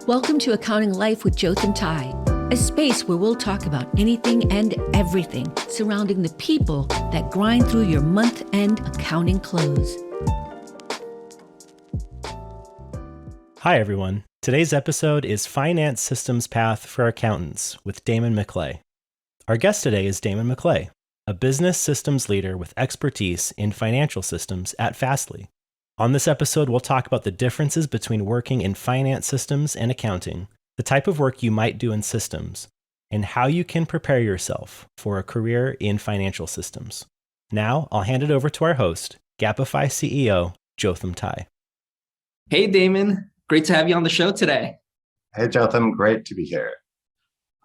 Welcome to Accounting Life with Jotham Tai, a space where we'll talk about anything and everything surrounding the people that grind through your month-end accounting close. Hi, everyone. Today's episode is Finance Systems Path for Accountants with Damon McLay. Our guest today is Damon McLay, a business systems leader with expertise in financial systems at Fastly. On this episode, we'll talk about the differences between working in finance systems and accounting, the type of work you might do in systems, and how you can prepare yourself for a career in financial systems. Now, I'll hand it over to our host, Gapify CEO, Jotham Tai. Hey, Damon. Great to have you on the show today. Hey, Jotham. Great to be here.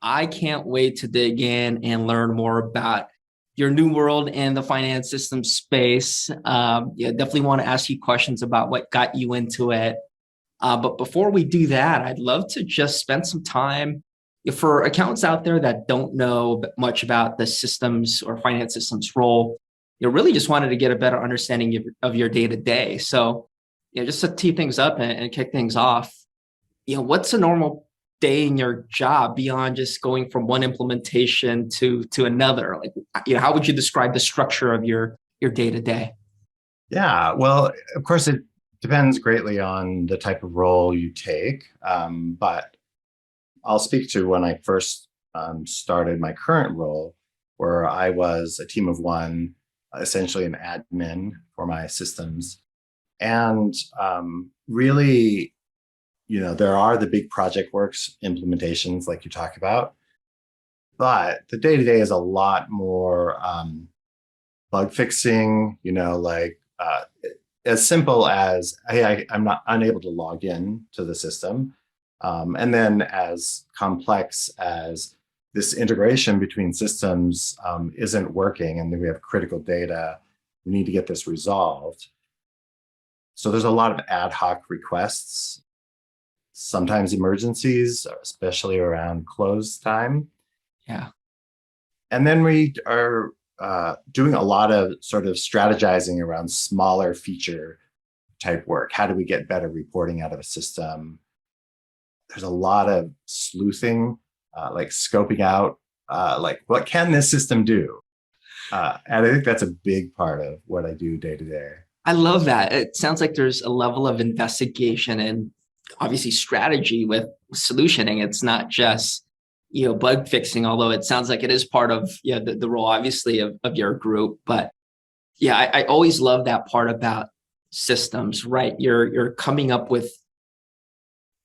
I can't wait to dig in and learn more about your new world in the finance system space. Definitely want to ask you questions about what got you into it. But before we do that, I'd love to just spend some time for accountants out there that don't know much about the systems or finance systems role. You really just wanted to get a better understanding of your day-to-day. So, just to tee things up and kick things off, what's a normal day in your job beyond just going from one implementation to another? How would you describe the structure of your day-to-day? Yeah, well, of course, it depends greatly on the type of role you take. But I'll speak to when I first started my current role, where I was a team of one, essentially an admin for my systems. And really, there are the big project works implementations like you talk about, but the day-to-day is a lot more bug fixing, as simple as, hey, I'm not unable to log in to the system. And then as complex as this integration between systems isn't working, and then we have critical data, we need to get this resolved. So there's a lot of ad hoc requests, sometimes emergencies, especially around close time. Yeah. And then we are doing a lot of sort of strategizing around smaller feature type work. How do we get better reporting out of a system? There's a lot of sleuthing, like scoping out, what can this system do? And I think that's a big part of what I do day to day. I love that. It sounds like there's a level of investigation and obviously strategy with solutioning. It's not just, bug fixing, although it sounds like it is part of the role, obviously, of your group. But I always love that part about systems, right? You're coming up with,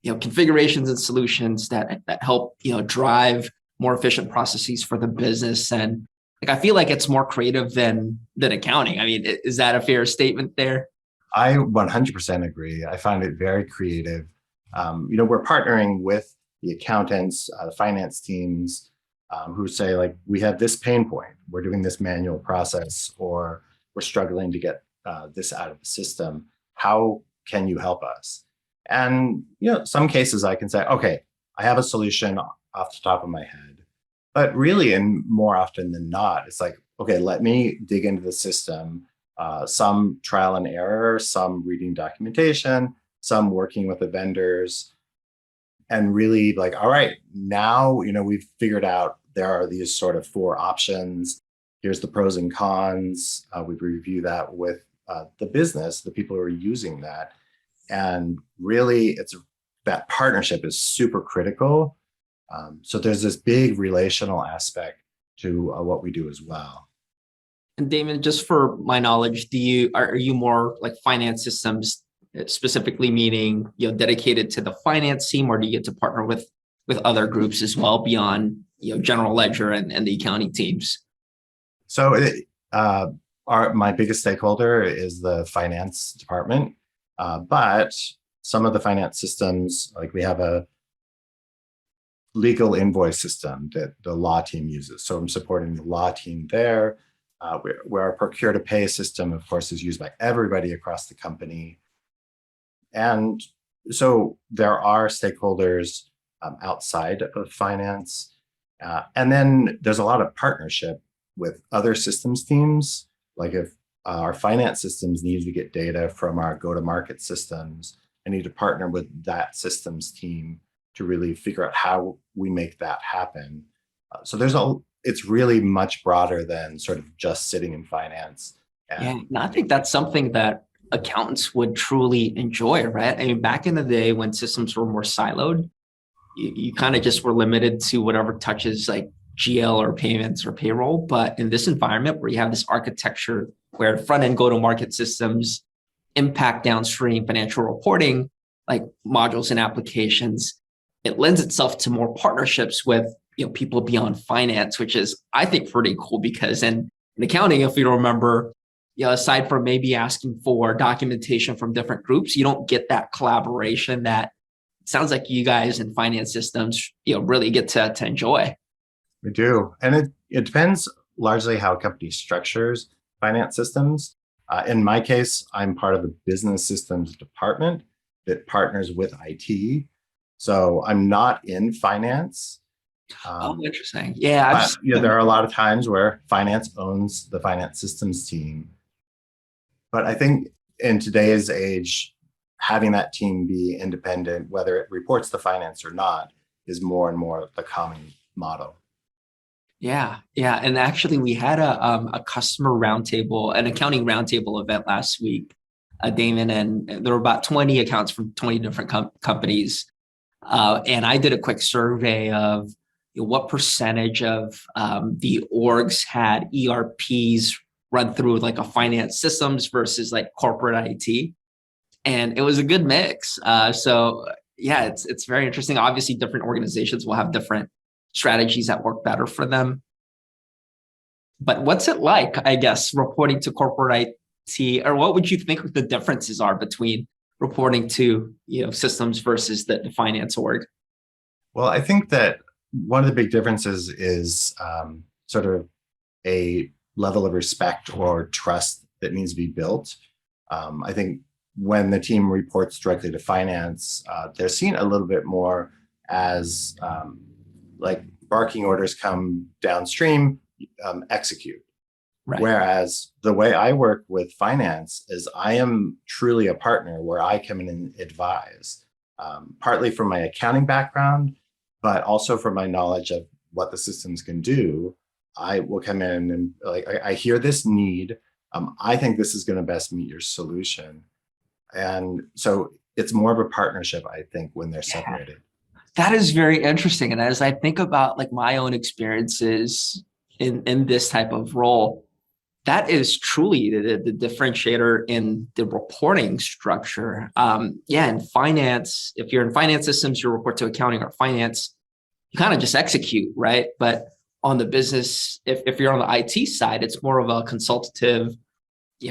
configurations and solutions that help, drive more efficient processes for the business. And I feel like it's more creative than accounting. I mean, is that a fair statement there? I 100% agree. I find it very creative. We're partnering with the accountants, the finance teams who say, we have this pain point. We're doing this manual process, or we're struggling to get this out of the system. How can you help us? And, some cases I can say, okay, I have a solution off the top of my head. But really, and more often than not, it's like, okay, let me dig into the system. Some trial and error, some reading documentation, some working with the vendors, and really all right, now, we've figured out there are these sort of 4 options. Here's the pros and cons. We review that with the business, the people who are using that. And really, that partnership is super critical. So there's this big relational aspect to what we do as well. And Damon, just for my knowledge, are you more like finance systems, specifically meaning dedicated to the finance team, or do you get to partner with other groups as well beyond general ledger and the accounting teams? So my biggest stakeholder is the finance department, but some of the finance systems, we have a legal invoice system that the law team uses. So I'm supporting the law team there. Where our procure to pay system, of course, is used by everybody across the company. And so there are stakeholders outside of finance. And then there's a lot of partnership with other systems teams. Like if our finance systems need to get data from our go-to-market systems, I need to partner with that systems team to really figure out how we make that happen. So it's really much broader than sort of just sitting in finance. Yeah, And and I think that's something that accountants would truly enjoy, right? I mean, back in the day when systems were more siloed, you kind of just were limited to whatever touches like GL or payments or payroll. But in this environment where you have this architecture where front end go-to-market systems impact downstream financial reporting, like modules and applications, it lends itself to more partnerships with people beyond finance, which is, I think, pretty cool because in accounting, if you don't remember, aside from maybe asking for documentation from different groups, you don't get that collaboration that it sounds like you guys in finance systems, really get to enjoy. we do. And it depends largely how a company structures finance systems. In my case, I'm part of the business systems department that partners with IT. So I'm not in finance. Interesting. Yeah. But there are a lot of times where finance owns the finance systems team. But I think in today's age, having that team be independent, whether it reports to finance or not, is more and more the common model. Yeah. And actually, we had a customer roundtable, an accounting roundtable event last week, Damon, and there were about 20 accounts from 20 different companies. And I did a quick survey of what percentage of the orgs had ERPs run through like a finance systems versus like corporate IT. And it was a good mix. So yeah, it's very interesting. Obviously, different organizations will have different strategies that work better for them. But what's it like, I guess, reporting to corporate IT, or what would you think the differences are between reporting to systems versus the finance org? Well, I think that one of the big differences is sort of a level of respect or trust that needs to be built. I think when the team reports directly to finance, they're seen a little bit more as like barking orders come downstream, execute. Right. Whereas the way I work with finance is I am truly a partner where I come in and advise, partly from my accounting background, but also from my knowledge of what the systems can do. I will come in and I hear this need. I think this is going to best meet your solution. And so it's more of a partnership, I think, when they're separated. That is very interesting. And as I think about like my own experiences in this type of role, that is truly the differentiator in the reporting structure. In finance, if you're in finance systems, you report to accounting or finance, you kind of just execute, right? But on the business, if you're on the IT side, it's more of a consultative,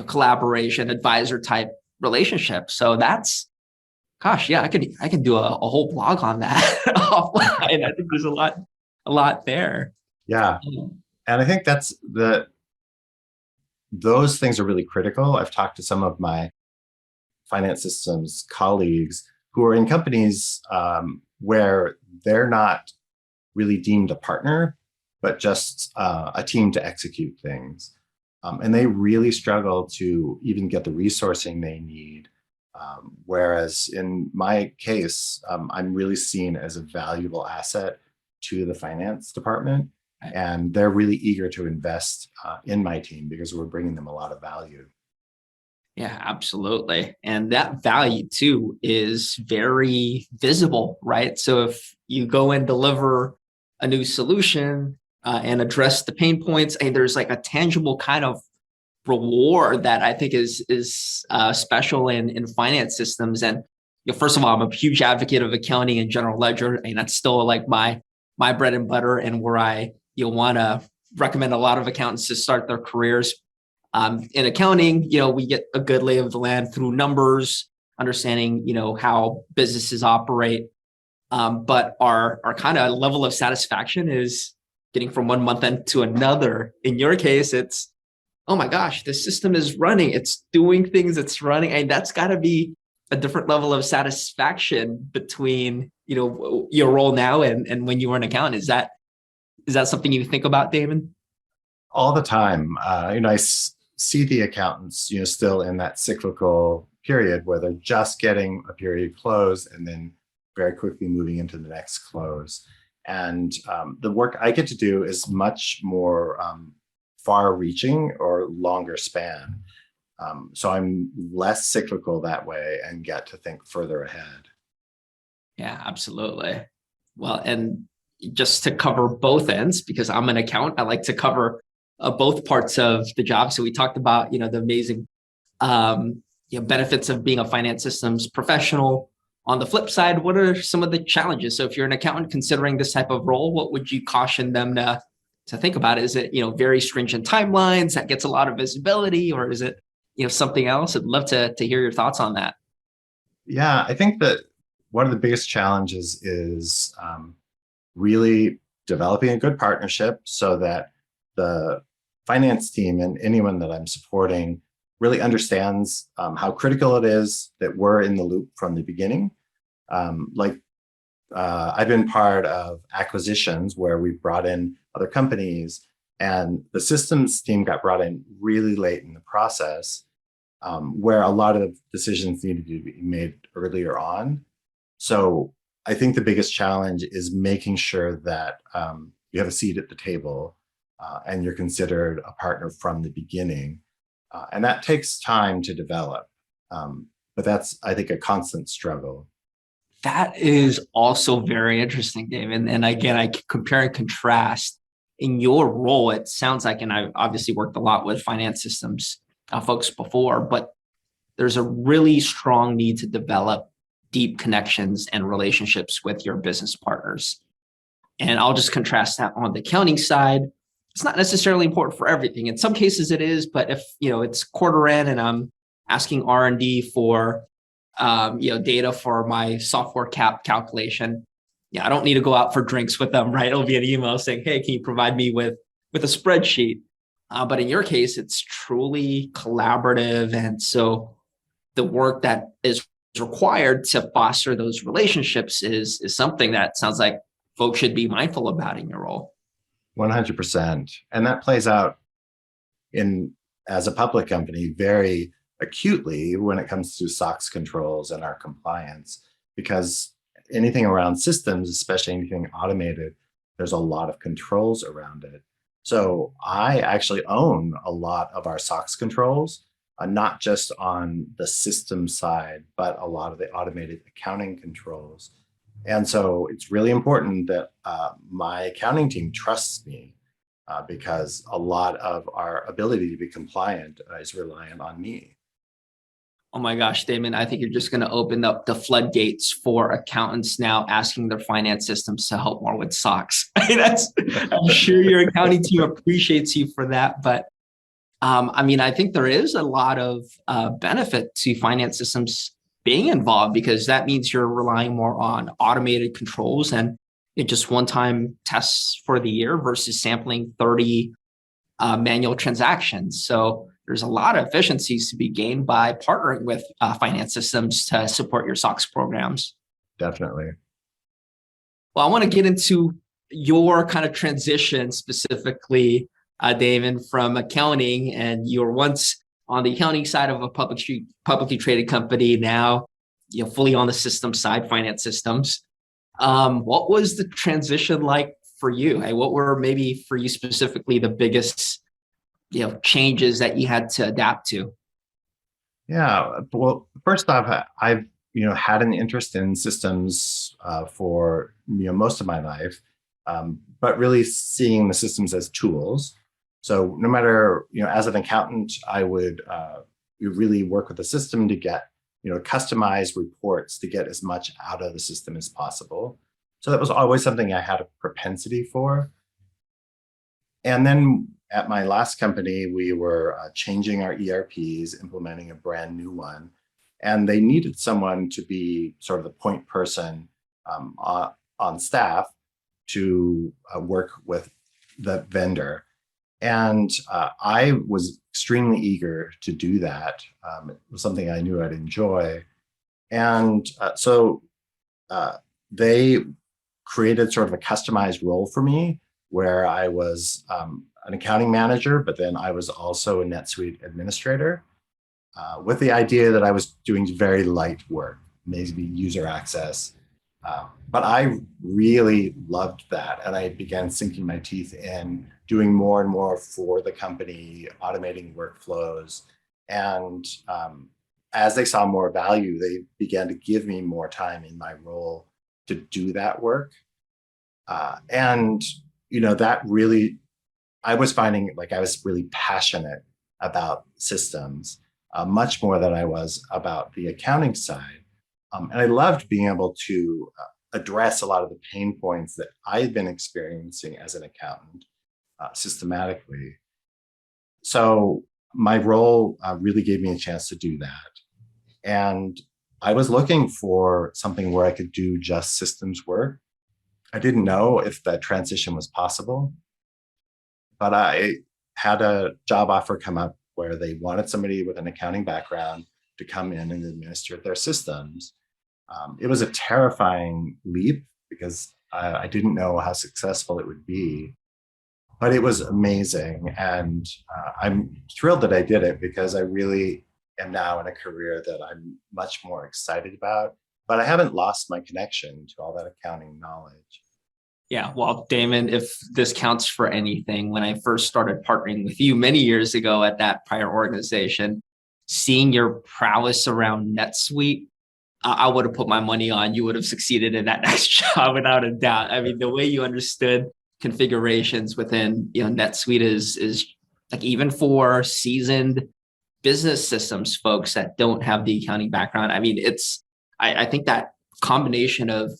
collaboration, advisor type relationship. So that's, gosh, yeah, I can do a whole blog on that offline. I think there's a lot there. Yeah. And I think those things are really critical. I've talked to some of my finance systems colleagues who are in companies where they're not really deemed a partner, but just a team to execute things. And they really struggle to even get the resourcing they need. Whereas in my case, I'm really seen as a valuable asset to the finance department. And they're really eager to invest in my team because we're bringing them a lot of value. Yeah, absolutely. And that value too is very visible, right? So if you go and deliver a new solution and address the pain points, and there's like a tangible kind of reward that I think is special in finance systems. And first of all, I'm a huge advocate of accounting and general ledger, and that's still like my bread and butter, and where you'll want to recommend a lot of accountants to start their careers. In accounting, we get a good lay of the land through numbers, understanding, how businesses operate. But our kind of level of satisfaction is getting from one month end to another. In your case, it's, oh my gosh, the system is running. It's doing things, it's running. And that's got to be a different level of satisfaction between, your role now and when you were an accountant. Is that something you think about, Damon? All the time. I see the accountants, still in that cyclical period where they're just getting a period closed and then very quickly moving into the next close. And the work I get to do is much more far-reaching or longer span. So I'm less cyclical that way and get to think further ahead. Yeah, absolutely. Well, and just to cover both ends, because I'm an accountant, I like to cover both parts of the job. So we talked about, the amazing benefits of being a finance systems professional. On the flip side, what are some of the challenges? So if you're an accountant considering this type of role, what would you caution them to think about? Is it, very stringent timelines that gets a lot of visibility, or is it, something else? I'd love to hear your thoughts on that. Yeah, I think that one of the biggest challenges is really developing a good partnership so that the finance team and anyone that I'm supporting really understands how critical it is that we're in the loop from the beginning. I've been part of acquisitions where we brought in other companies, and the systems team got brought in really late in the process, where a lot of decisions needed to be made earlier on. So I think the biggest challenge is making sure that you have a seat at the table and you're considered a partner from the beginning. And that takes time to develop. But that's, I think, a constant struggle. That is also very interesting, David. And again, I compare and contrast in your role. It sounds like, and I've obviously worked a lot with finance systems folks before, but there's a really strong need to develop deep connections and relationships with your business partners. And I'll just contrast that on the accounting side. It's not necessarily important for everything. In some cases it is, but if, it's quarter end and I'm asking R&D for, data for my software calculation, I don't need to go out for drinks with them, right? It'll be an email saying, hey, can you provide me with a spreadsheet? But in your case, it's truly collaborative. And so the work that is required to foster those relationships is something that sounds like folks should be mindful about in your role. 100%. And that plays out as a public company very acutely when it comes to SOX controls and our compliance, because anything around systems, especially anything automated, there's a lot of controls around it. So I actually own a lot of our SOX controls, not just on the system side, but a lot of the automated accounting controls. And so it's really important that my accounting team trusts me because a lot of our ability to be compliant is reliant on me. Oh my gosh, Damon, I think you're just going to open up the floodgates for accountants now asking their finance systems to help more with SOX. I'm sure your accounting team appreciates you for that. But I think there is a lot of benefit to finance systems being involved, because that means you're relying more on automated controls and just one-time tests for the year versus sampling 30 manual transactions. So there's a lot of efficiencies to be gained by partnering with finance systems to support your SOX programs. Definitely. Well, I want to get into your kind of transition specifically, Damon, from accounting, and you were once on the accounting side of a publicly traded company, now fully on the system side, finance systems. What was the transition like for you? What were maybe for you specifically the biggest changes that you had to adapt to? Yeah, well, first off, I've had an interest in systems for most of my life, but really seeing the systems as tools. So no matter as an accountant, I would really work with the system to get customized reports to get as much out of the system as possible. So that was always something I had a propensity for. And then at my last company, we were changing our ERPs, implementing a brand new one, and they needed someone to be sort of the point person on staff to work with the vendor. And I was extremely eager to do that. It was something I knew I'd enjoy. And so they created sort of a customized role for me where I was an accounting manager, but then I was also a NetSuite administrator with the idea that I was doing very light work, maybe user access. But I really loved that. And I began sinking my teeth in doing more and more for the company, automating workflows. And as they saw more value, they began to give me more time in my role to do that work. And, that really, I was finding like I was really passionate about systems, much more than I was about the accounting side. And I loved being able to address a lot of the pain points that I had been experiencing as an accountant systematically. So my role really gave me a chance to do that. And I was looking for something where I could do just systems work. I didn't know if that transition was possible, but I had a job offer come up where they wanted somebody with an accounting background to come in and administer their systems. It was a terrifying leap because I didn't know how successful it would be, but it was amazing. And I'm thrilled that I did it because I really am now in a career that I'm much more excited about, but I haven't lost my connection to all that accounting knowledge. Yeah, well, Damon, if this counts for anything, when I first started partnering with you many years ago at that prior organization, seeing your prowess around NetSuite, I would have put my money on you would have succeeded in that next job without a doubt. I mean, the way you understood configurations within NetSuite is like, even for seasoned business systems folks that don't have the accounting background. I mean, I think that combination of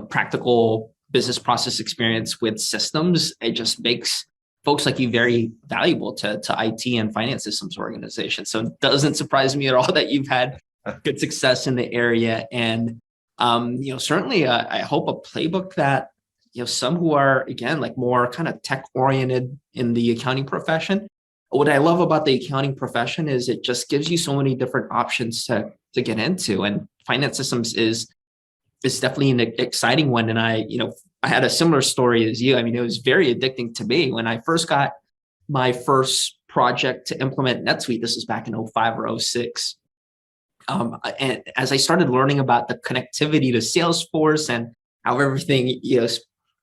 practical business process experience with systems, it just makes folks like you very valuable to IT and finance systems organizations. So it doesn't surprise me at all that you've had good success in the area. And certainly I hope a playbook that some who are, again, like more kind of tech oriented in the accounting profession. What I love about the accounting profession is it just gives you so many different options to get into, and finance systems is definitely an exciting one. And I had a similar story as you. I mean, it was very addicting to me when I first got my first project to implement NetSuite. This was back in 05 or 06. And as I started learning about the connectivity to Salesforce and how everything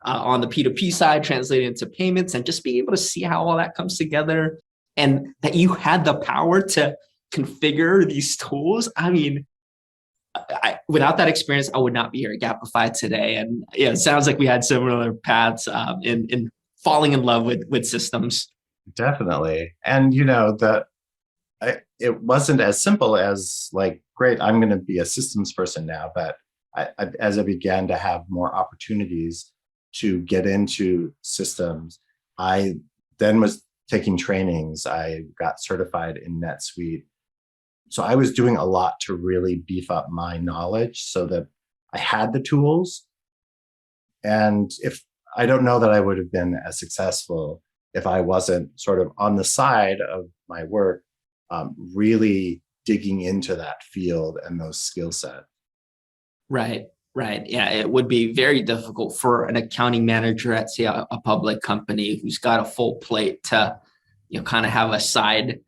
on the P2P side translated into payments, and just being able to see how all that comes together, and that you had the power to configure these tools. I mean, without that experience, I would not be here at Gapify today. And it sounds like we had similar paths in falling in love with systems. Definitely. And it wasn't as simple as like, great, I'm going to be a systems person now. But as I began to have more opportunities to get into systems, I then was taking trainings. I got certified in NetSuite. So I was doing a lot to really beef up my knowledge so that I had the tools. And I don't know that I would have been as successful if I wasn't sort of on the side of my work, really digging into that field and those skill sets. Right. Yeah, it would be very difficult for an accounting manager at, say, a public company who's got a full plate to, kind of have a side,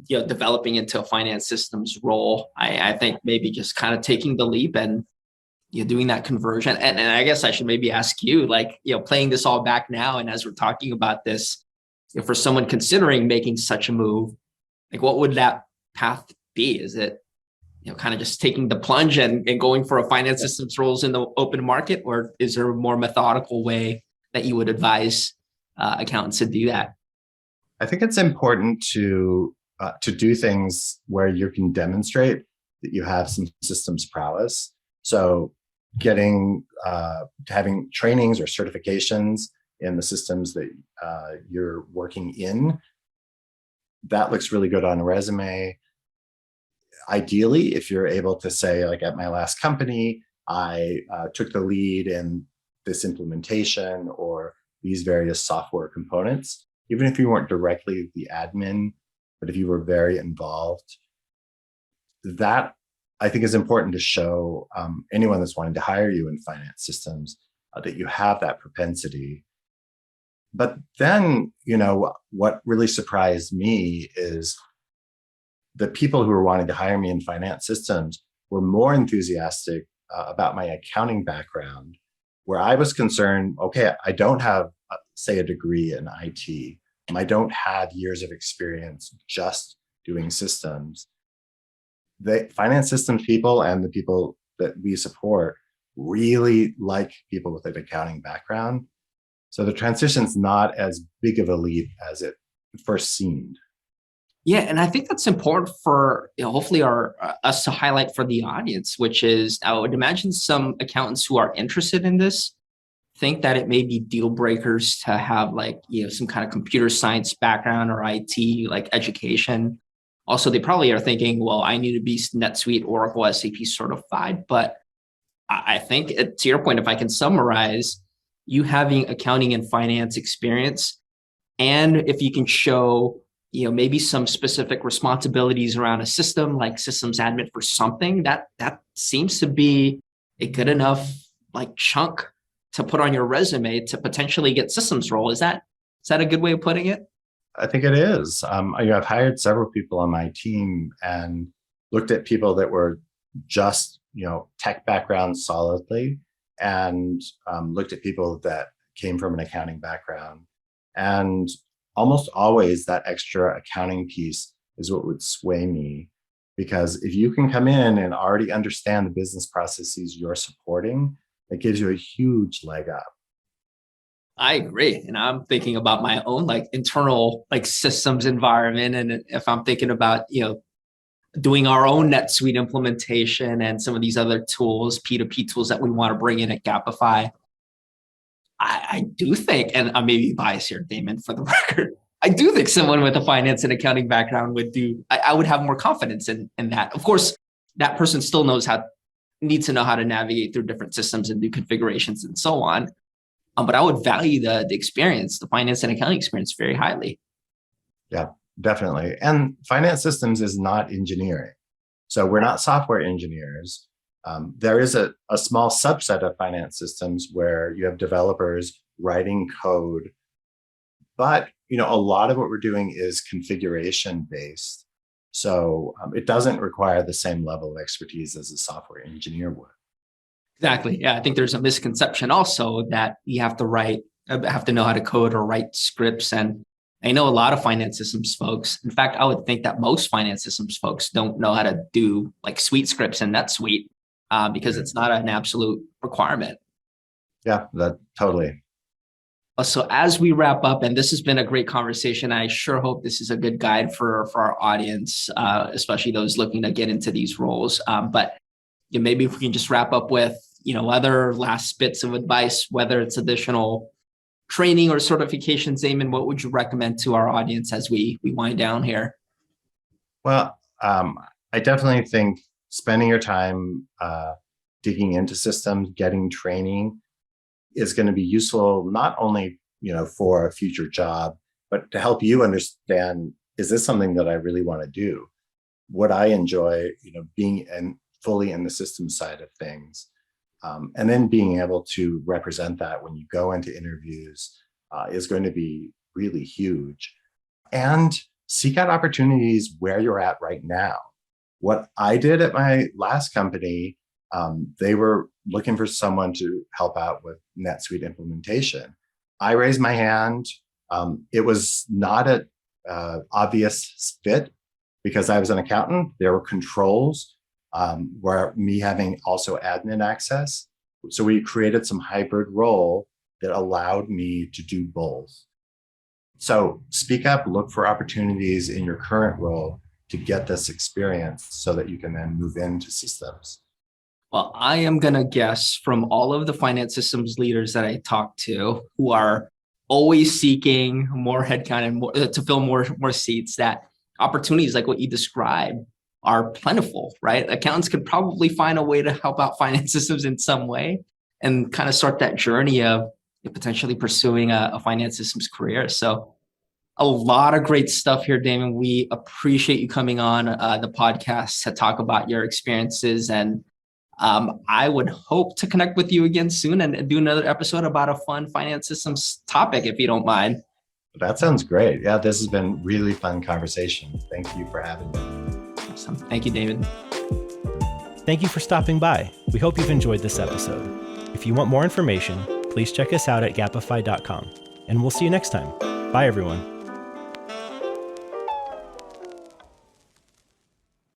developing into a finance systems role. I think maybe just kind of taking the leap and doing that conversion. And I guess I should maybe ask you, like, playing this all back now, and as we're talking about this, for someone considering making such a move, like, what would that path be? Is it kind of just taking the plunge and going for a finance systems roles in the open market, or is there a more methodical way that you would advise accountants to do that? I think it's important to do things where you can demonstrate that you have some systems prowess. So having trainings or certifications in the systems that you're working in, that looks really good on a resume. Ideally, if you're able to say, like, at my last company, I took the lead in this implementation or these various software components, even if you weren't directly the admin, but if you were very involved, that I think is important to show anyone that's wanting to hire you in finance systems that you have that propensity. But then, what really surprised me is the people who were wanting to hire me in finance systems were more enthusiastic about my accounting background, where I was concerned, okay, I don't have, say, a degree in IT. I don't have years of experience just doing systems. The finance systems people and the people that we support really like people with an accounting background. So the transition's not as big of a leap as it first seemed. Yeah, and I think that's important for hopefully us to highlight for the audience, which is I would imagine some accountants who are interested in this think that it may be deal breakers to have some kind of computer science background or IT education. Also, they probably are thinking, well, I need to be NetSuite, Oracle, SAP certified. But I think to your point, if I can summarize, you having accounting and finance experience, and if you can show maybe some specific responsibilities around a system like systems admin for something, that seems to be a good enough chunk to put on your resume to potentially get systems role. Is that a good way of putting it? I think it is. I've hired several people on my team and looked at people that were just tech background solidly, and looked at people that came from an accounting background. And almost always that extra accounting piece is what would sway me, because if you can come in and already understand the business processes you're supporting, it gives you a huge leg up. I agree. And I'm thinking about my own internal systems environment. And if I'm thinking about, doing our own NetSuite implementation and some of these other tools, P2P tools that we want to bring in at Gapify, I do think, and I may be biased here, Damon, for the record, I do think someone with a finance and accounting background I would have more confidence in that. Of course, that person still needs to know how to navigate through different systems and do configurations and so on. But I would value the experience, the finance and accounting experience, very highly. Yeah, definitely. And finance systems is not engineering. So we're not software engineers. There is a small subset of finance systems where you have developers writing code. But a lot of what we're doing is configuration based. So it doesn't require the same level of expertise as a software engineer would. Exactly. Yeah, I think there's a misconception also that you have to know how to code or write scripts. And I know a lot of finance systems folks. In fact, I would think that most finance systems folks don't know how to do suite scripts in NetSuite because it's not an absolute requirement. Yeah, that totally. So as we wrap up, and this has been a great conversation, I sure hope this is a good guide for our audience, especially those looking to get into these roles. But maybe if we can just wrap up with other last bits of advice, whether it's additional training or certifications. Damon, what would you recommend to our audience as we wind down here? Well, I definitely think spending your time digging into systems, getting training is going to be useful, not only for a future job, but to help you understand, is this something that I really want to do? Would I enjoy being fully in the system side of things? And then being able to represent that when you go into interviews is going to be really huge. And seek out opportunities where you're at right now. What I did at my last company, they were looking for someone to help out with NetSuite implementation. I raised my hand. It was not an obvious fit because I was an accountant. There were controls where me having also admin access. So we created some hybrid role that allowed me to do both. So speak up, look for opportunities in your current role to get this experience so that you can then move into systems. Well, I am going to guess from all of the finance systems leaders that I talk to who are always seeking more headcount and more, to fill more seats, that opportunities like what you described are plentiful, right? Accountants could probably find a way to help out finance systems in some way and kind of start that journey of potentially pursuing a finance systems career. So a lot of great stuff here, Damon. We appreciate you coming on the podcast to talk about your experiences. And I would hope to connect with you again soon and do another episode about a fun finance systems topic, if you don't mind. That sounds great. Yeah, this has been really fun conversation. Thank you for having me. Awesome. Thank you, David. Thank you for stopping by. We hope you've enjoyed this episode. If you want more information, please check us out at gapify.com. And we'll see you next time. Bye, everyone.